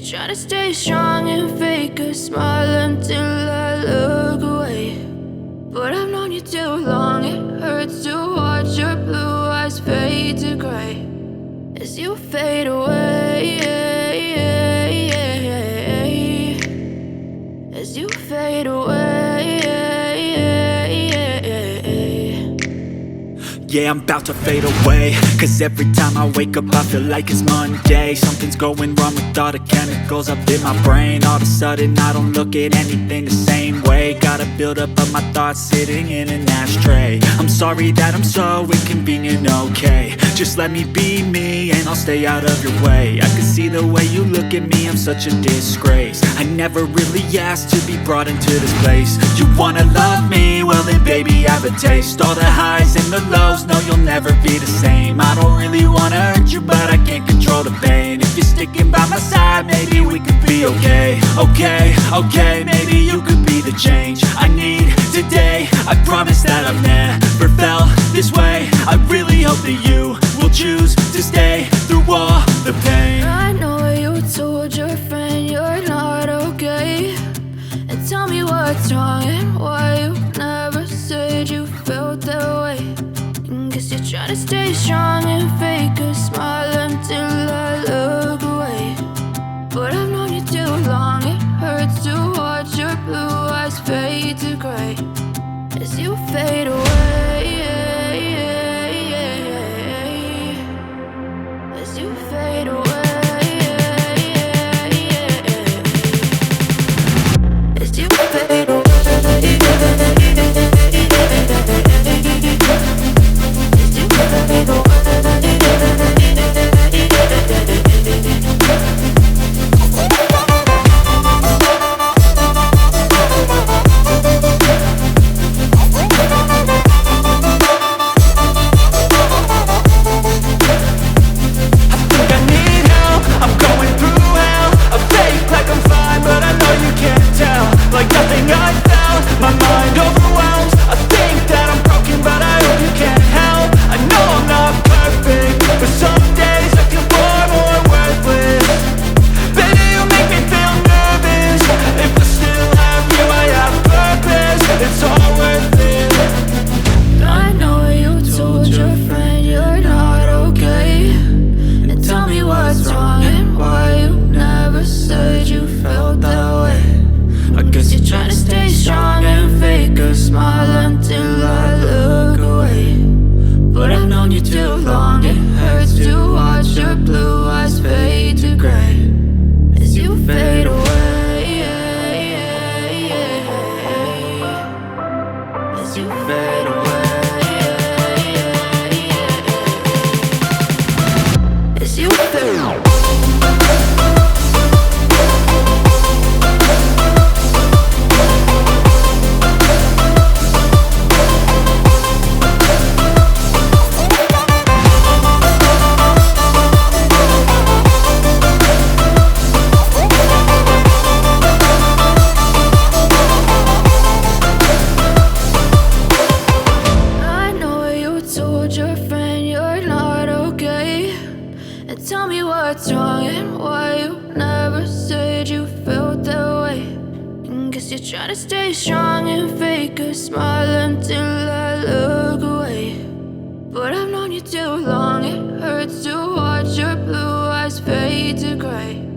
try to stay strong and fake a smile until I look away. But I've known you too long, it hurts to watch your blue eyes fade to gray as you fade away, as you fade away. Yeah, I'm about to fade away, cause every time I wake up I feel like it's Monday. Something's going wrong with all the chemicals up in my brain. All of a sudden I don't look at anything the same way. Gotta build up of my thoughts sitting in an ashtray. I'm sorry that I'm so inconvenient, okay. Just let me be me and I'll stay out of your way. I can see the way you look at me, I'm such a disgrace. I never really asked to be brought into this place. You wanna love me? Well then baby I have a taste. All the highs and the lows, no you'll never be the same. I don't really wanna hurt you but I can't control the pain. If you're sticking by my side maybe we could be okay. Okay, maybe you could be the change I need today. I promise that I've never felt this way. I really hope that you will choose to stay through all the pain. I know you told your friend you're not okay, and tell me what's wrong and why you never said you felt that way. And guess you're trying to stay strong and fake a smile until I look away. But I've known you too long, it hurts to watch your blue eyes fade to gray as you fade away, as you fade away. As you fade away. Tell me what's wrong and why you never said you felt that way. And guess you're trying to stay strong and fake a smile until I look away. But I've known you too long, it hurts to watch your blue eyes fade to gray